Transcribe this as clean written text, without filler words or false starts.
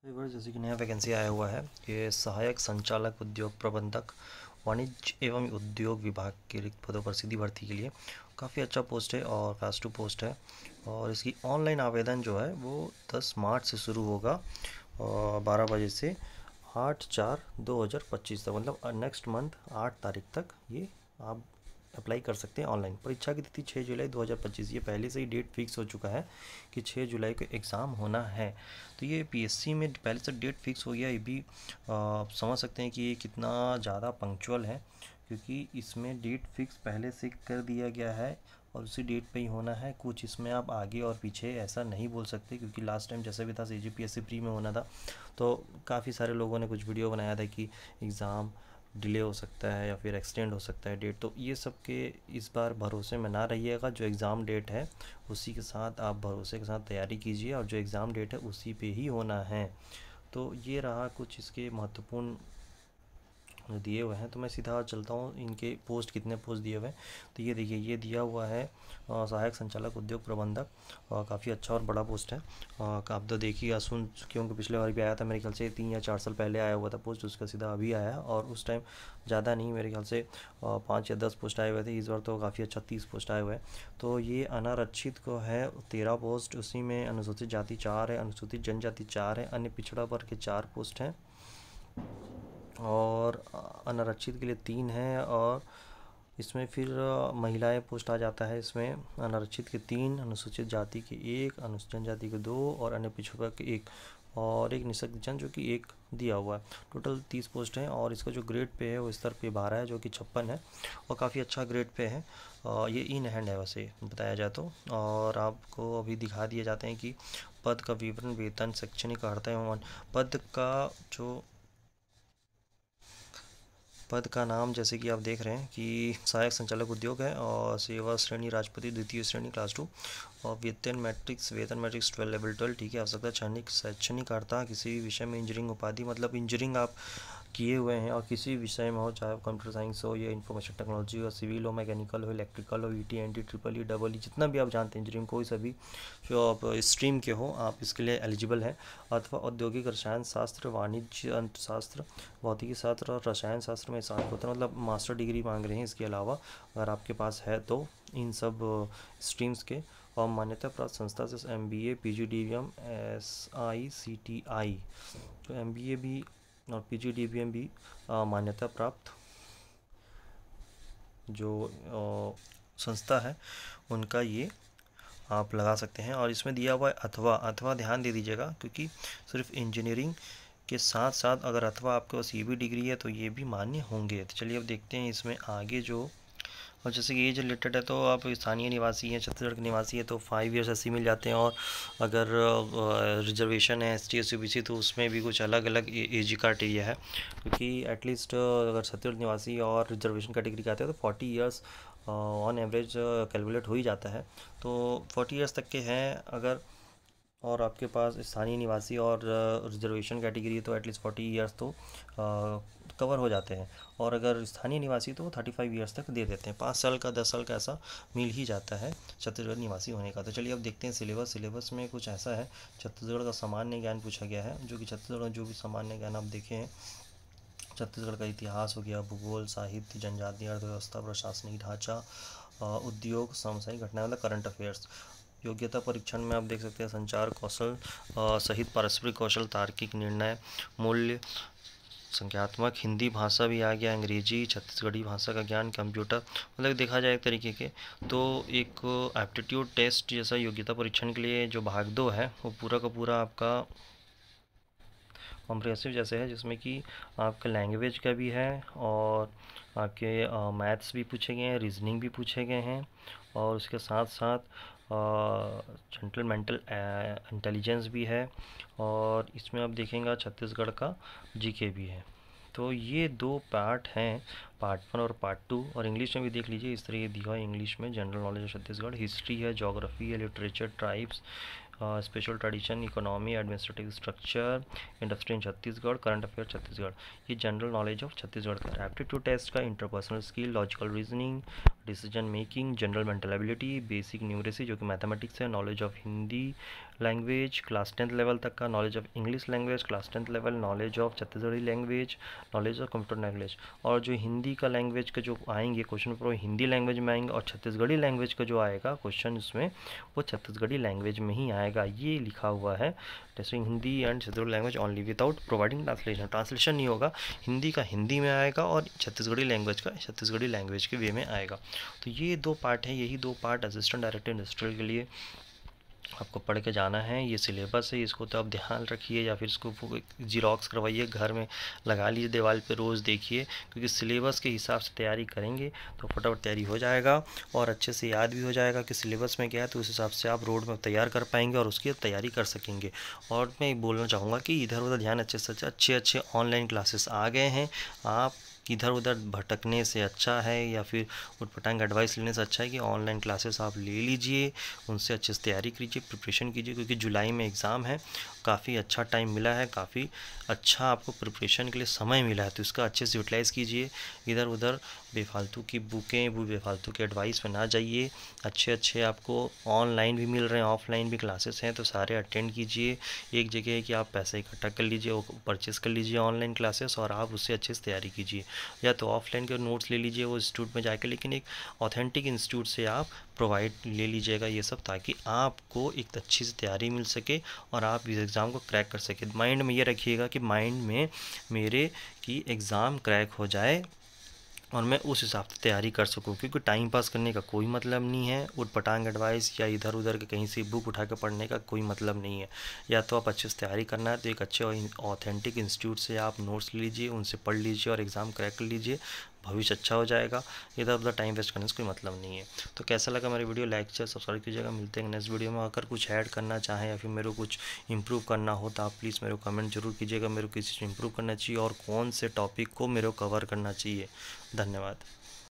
Viewers, जैसे कि नया वैकेंसी आया हुआ है कि सहायक संचालक उद्योग प्रबंधक वाणिज्य एवं उद्योग विभाग के रिक्त पदों पर सीधी भर्ती के लिए काफ़ी अच्छा पोस्ट है और फास्ट टू पोस्ट है। और इसकी ऑनलाइन आवेदन जो है वो 10 मार्च से शुरू होगा और 12 बजे से 8/4/2025 तक, मतलब नेक्स्ट मंथ 8 तारीख तक ये आप अप्लाई कर सकते हैं ऑनलाइन। परीक्षा की तिथि 6 जुलाई 2025, ये पहले से ही डेट फिक्स हो चुका है कि 6 जुलाई को एग्ज़ाम होना है। तो ये पीएससी में पहले से डेट फिक्स हो गया, ये भी आप समझ सकते हैं कि ये कितना ज़्यादा पंक्चुअल है, क्योंकि इसमें डेट फिक्स पहले से कर दिया गया है और उसी डेट पे ही होना है। कुछ इसमें आप आगे और पीछे ऐसा नहीं बोल सकते, क्योंकि लास्ट टाइम जैसे भी था सीजीपीएससी प्री में होना था, तो काफ़ी सारे लोगों ने कुछ वीडियो बनाया था कि एग्ज़ाम डिले हो सकता है या फिर एक्सटेंड हो सकता है डेट। तो ये सब के इस बार भरोसे में ना रहिएगा, जो एग्ज़ाम डेट है उसी के साथ आप भरोसे के साथ तैयारी कीजिए और जो एग्ज़ाम डेट है उसी पे ही होना है। तो ये रहा कुछ इसके महत्वपूर्ण दिए हुए हैं। तो मैं सीधा चलता हूँ इनके पोस्ट, कितने पोस्ट दिए हुए हैं। तो ये देखिए, ये दिया हुआ है सहायक संचालक उद्योग प्रबंधक, काफ़ी अच्छा और बड़ा पोस्ट है। आप तो देखिए सुन, क्योंकि पिछले बार भी आया था, मेरे ख्याल से 3 या 4 साल पहले आया हुआ था पोस्ट, उसका सीधा अभी आया है और उस टाइम ज़्यादा नहीं, मेरे ख्याल से 5 या 10 पोस्ट आए हुए थे। इस बार तो काफ़ी अच्छा 30 पोस्ट आए हुए हैं। तो ये अनारक्षित को है 13 पोस्ट, उसी में अनुसूचित जाति 4 है, अनुसूचित जनजाति 4 है, अन्य पिछड़ा वर्ग के 4 पोस्ट हैं और अनारक्षित के लिए 3 है। और इसमें फिर महिलाएं पोस्ट आ जाता है, इसमें अनारक्षित के 3, अनुसूचित जाति के 1, अनुसूचित जनजाति के 2 और अन्य पिछड़ा के 1 और एक निःशक्तजन जो कि 1 दिया हुआ है। टोटल 30 पोस्ट हैं और इसका जो ग्रेड पे है वो स्तर पे 12 है, जो कि 56 है और काफ़ी अच्छा ग्रेड पे है। ये इन हैंड है वैसे बताया जाए तो। और आपको अभी दिखा दिए जाते हैं कि पद का विवरण, वेतन, शैक्षणिक अर्हता एवं पद का जो पद का नाम, जैसे कि आप देख रहे हैं कि सहायक संचालक उद्योग है और सेवा श्रेणी राष्ट्रपति द्वितीय श्रेणी क्लास 2 और वेतन मैट्रिक्स 12 लेवल 12, ठीक है। आवश्यकता शैक्षणिक अर्हता किसी भी विषय में इंजीनियरिंग उपाधि, मतलब इंजीनियरिंग आप किए हुए हैं और किसी विषय में हो, चाहे कंप्यूटर साइंस हो या इंफॉर्मेशन टेक्नोलॉजी हो, सिविल हो, मैकेनिकल हो, इलेक्ट्रिकल हो, ET NT triple E double E, जितना भी आप जानते हैं इंजीनियरिंग, कोई सभी जो आप स्ट्रीम के हो आप इसके लिए एलिजिबल हैं। अथवा औद्योगिक रसायन शास्त्र, वाणिज्य अर्थशास्त्र, भौतिकी शास्त्र और रसायन शास्त्र में स्नातकोत्तर, मतलब मास्टर डिग्री मांग रहे हैं। इसके अलावा अगर आपके पास है तो इन सब स्ट्रीम्स के और मान्यता प्राप्त संस्था से MBA PGDVM SICTI, तो MBA भी और PGDVM भी मान्यता प्राप्त जो संस्था है उनका ये आप लगा सकते हैं। और इसमें दिया हुआ है अथवा ध्यान दे दीजिएगा, क्योंकि सिर्फ इंजीनियरिंग के साथ साथ अगर अथवा आपके पास ये भी डिग्री है तो ये भी मान्य होंगे। तो चलिए अब देखते हैं इसमें आगे जो, और जैसे कि एज रिलेटेड है तो आप स्थानीय निवासी हैं, छत्तीसगढ़ के निवासी है तो 5 ईयर्स ऐसे मिल जाते हैं। और अगर रिजर्वेशन है ST SC OBC तो उसमें भी कुछ अलग अलग एज क्राइटेरिया है, क्योंकि एटलीस्ट अगर छत्तीसगढ़ निवासी और रिजर्वेशन कैटेगरी का आते हैं तो 40 ईयर्स ऑन एवरेज कैलकुलेट हो ही जाता है। तो 40 ईयर्स तक के हैं अगर, और आपके पास स्थानीय निवासी और रिजर्वेशन कैटेगरी है तो एटलीस्ट 40 ईयर्स तो कवर हो जाते हैं। और अगर स्थानीय निवासी तो 35 ईयर्स तक दे देते हैं, 5 साल का 10 साल का ऐसा मिल ही जाता है छत्तीसगढ़ निवासी होने का। तो चलिए अब देखते हैं सिलेबस में कुछ ऐसा है। छत्तीसगढ़ का सामान्य ज्ञान पूछा गया है, जो कि छत्तीसगढ़ में जो भी सामान्य ज्ञान आप देखे हैं, छत्तीसगढ़ का इतिहास हो गया, भूगोल, साहित्य, जनजातीय अर्थव्यवस्था, प्रशासनिक ढांचा, उद्योग, सामयिक घटनाएं, मतलब करंट अफेयर्स। योग्यता परीक्षण में आप देख सकते हैं संचार कौशल सहित पारस्परिक कौशल, तार्किक निर्णय, मूल्य, संख्यात्मक, हिंदी भाषा भी आ गया, अंग्रेजी, छत्तीसगढ़ी भाषा का ज्ञान, कंप्यूटर, मतलब देखा जाए एक तरीके के तो एक एप्टीट्यूड टेस्ट जैसा योग्यता परीक्षण के लिए जो भाग 2 है वो पूरा का पूरा आपका कॉम्प्रिहेंसिव जैसे है, जिसमें कि आपका लैंग्वेज का भी है और आपके मैथ्स भी पूछे गए हैं, रीजनिंग भी पूछे गए हैं और उसके साथ साथ जनरल मेंटल इंटेलिजेंस भी है। और इसमें आप देखेंगे छत्तीसगढ़ का जीके भी है। तो ये 2 पार्ट हैं, पार्ट 1 और पार्ट 2। और इंग्लिश में भी देख लीजिए, इस तरह ये दिया है इंग्लिश में, general knowledge of Chhattisgarh, history है, ज्योग्राफी है, literature, tribes, special tradition, economy, administrative structure, industry in Chhattisgarh, current affair Chhattisgarh. ये जनरल नॉलेज ऑफ छत्तीसगढ़ का। एप्टीट्यूड टेस्ट का interpersonal skill, logical reasoning, decision making, general mental ability, basic numeracy जो कि mathematics है, knowledge of Hindi language class 10th level तक का, knowledge of English language class 10th level, knowledge of Chhattisgarhi language, knowledge of computer language. और जो हिंदी का language का जो आएंगे क्वेश्चन पेपर वो हिंदी लैंग्वेज में आएंगे, और छत्तीसगढ़ी लैंग्वेज का जो आएगा क्वेश्चन उसमें वो छत्तीसगढ़ी लैंग्वेज में ही आएगा। ये लिखा हुआ है testing Hindi and Chhattisgarhi language only without providing translation. Translation नहीं होगा, हिंदी का हिंदी में आएगा और छत्तीसगढ़ी लैंग्वेज का छत्तीसगढ़ी लैंग्वेज के वे में आएगा। तो ये 2 पार्ट हैं, यही 2 पार्ट असिस्टेंट डायरेक्टर इंडस्ट्रियल के लिए आपको पढ़ के जाना है। ये सिलेबस है, इसको तो आप ध्यान रखिए या फिर इसको जीरोक्स करवाइए, घर में लगा लीजिए दीवार पे, रोज़ देखिए, क्योंकि सिलेबस के हिसाब से तैयारी करेंगे तो फटाफट तैयारी हो जाएगा और अच्छे से याद भी हो जाएगा कि सिलेबस में क्या है, तो उस हिसाब से आप रोड में तैयार कर पाएंगे और उसकी तैयारी कर सकेंगे। और मैं बोलना चाहूँगा कि इधर उधर ध्यान अच्छे ऑनलाइन क्लासेस आ गए हैं, आप इधर उधर भटकने से अच्छा है या फिर उटपटांग एडवाइस लेने से अच्छा है कि ऑनलाइन क्लासेस आप ले लीजिए, उनसे अच्छे से तैयारी कीजिए, प्रिपरेशन कीजिए, क्योंकि जुलाई में एग्ज़ाम है, काफ़ी अच्छा टाइम मिला है, काफ़ी अच्छा आपको प्रिपरेशन के लिए समय मिला है, तो इसका अच्छे से यूटिलाइज़ कीजिए। इधर उधर बेफालतू की बुकें बेफालतू के एडवाइस पे ना जाइए, अच्छे आपको ऑनलाइन भी मिल रहे हैं, ऑफलाइन भी क्लासेस हैं, तो सारे अटेंड कीजिए। एक जगह है कि आप पैसा इकट्ठा कर लीजिए, वो परचेस कर लीजिए ऑनलाइन क्लासेस और आप उससे अच्छे से तैयारी कीजिए, या तो ऑफलाइन के नोट्स ले लीजिए वो इंस्टीट्यूट में जाकर, लेकिन एक ऑथेंटिक इंस्टीट्यूट से आप प्रोवाइड ले लीजिएगा ये सब, ताकि आपको एक अच्छी से तैयारी मिल सके और आप इस एग्ज़ाम को क्रैक कर सके। माइंड में ये रखिएगा कि माइंड में मेरे कि एग्ज़ाम क्रैक हो जाए और मैं उस हिसाब से तैयारी कर सकूं, क्योंकि टाइम पास करने का कोई मतलब नहीं है, उटपटांग एडवाइस या इधर उधर के कहीं से बुक उठा के पढ़ने का कोई मतलब नहीं है। या तो आप अच्छे से तैयारी करना है तो एक अच्छे और ऑथेंटिक इंस्टीट्यूट से आप नोट्स लीजिए, उनसे पढ़ लीजिए और एग्ज़ाम क्रैक कर लीजिए, भविष्य अच्छा हो जाएगा। इधर उधर टाइम वेस्ट करने से कोई मतलब नहीं है। तो कैसा लगा मेरी वीडियो, लाइक शेयर सब्सक्राइब कीजिएगा। मिलते हैं नेक्स्ट वीडियो में। अगर कुछ ऐड करना चाहें या फिर मेरे को कुछ इंप्रूव करना हो तो आप प्लीज़ मेरे को कमेंट जरूर कीजिएगा, मेरे को किसी चीज़ इंप्रूव करना चाहिए और कौन से टॉपिक को मेरे को कवर करना चाहिए। धन्यवाद।